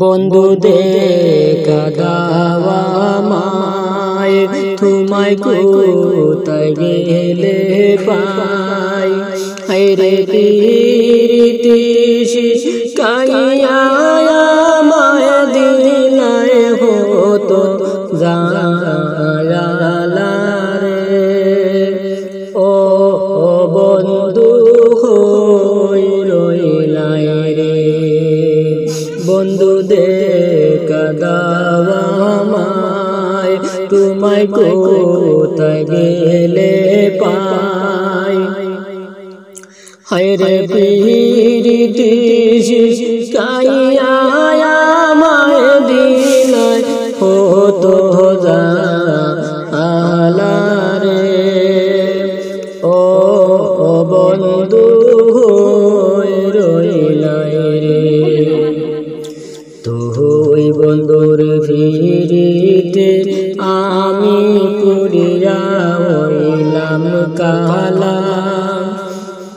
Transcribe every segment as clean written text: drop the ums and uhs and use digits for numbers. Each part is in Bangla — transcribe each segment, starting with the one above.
বন্ধু দেখা দাওয়া মায় তোমায় কোথায় গেলে পাই হায়রে প্রীতি শিখাইয়া মায় দিলাই হতো জায়ালা রে ও বন্ধু হই রইলাই রে বন্ধু দেখা দাওয়া মায় তোমায় কোথায় গেলে পাই হায়রে প্রীতি শিখাইয়া মায় দিলাই হতো জায়ালা রে ও বন্ধু হই রইলাই রে তুই বন্ধুর ফিরিতে আমি পুরিয়া হইলাম কালা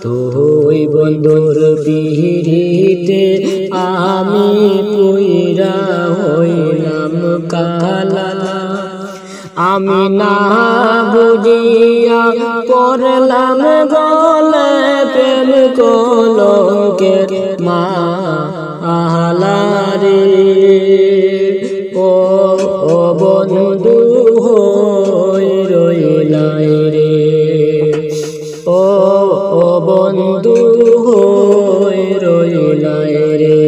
তুই বন্ধুর ফিরিতে আমি পুরিয়া হইলাম কালা আমি না বুঝিয়া পড়লাম গলে প্রেম কলঙ্কের মালা রে ও বন্ধু হই রইলাই রে ও বন্ধু হই রইলাই রে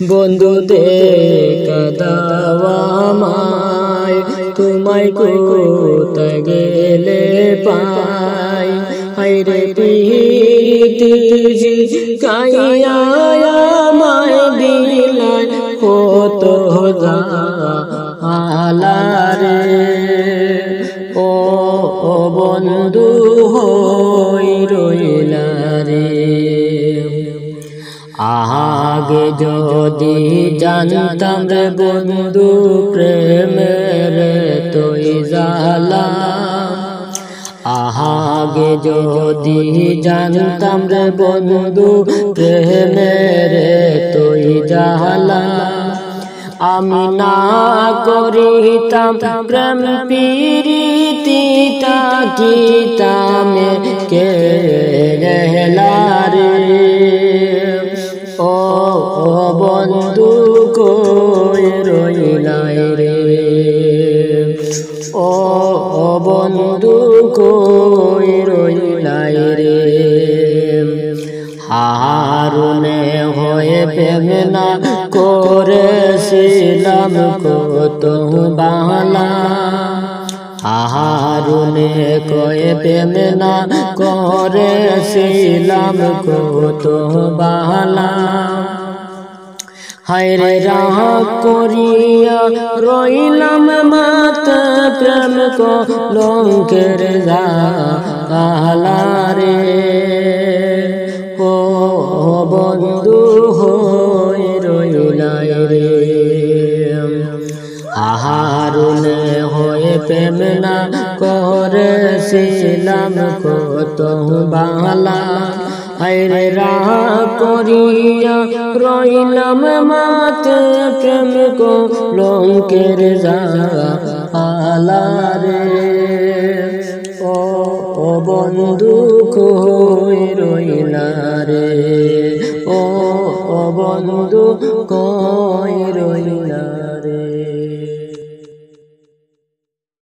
বন্ধু দেখা দাওয়া মায় তোমায় কোথায় গেলে পাই হায়রে প্রীতি শিখাইয়া মায় দিলাই হতো জায়ালা রে ও বন্ধু হই রইলা রে আগে যদি জানতাম রে বন্ধু প্রেমের তোই জালা আগে যদি জানতাম রে বন্ধু প্রেমের তোই জালা আমি না করিতাম প্রেম প্রীতি তাকিতামে কে গেলা রে ও বন্ধু কই রইলাই রে ও বন্ধু কই রইলাই রে হারুনে হয়ে প্রেম না করেছিলাম কত বালা হারুনে কয়ে প্রেম না করেছিলাম কত বালা হায়রে রাহ করিয়া রইলাম মাতা প্রেম কলঙ্কের জালা রে ও বন্ধু হই রইলাই রে হারুনে হয়ে প্রেম না করেছিলাম কত বালা হায়রে রাহ করিয়া রইলাম মাতে প্রেম কলঙ্কের জালা রে ও বন্ধু কই রইলা রে ও বন্ধু কই রইলা।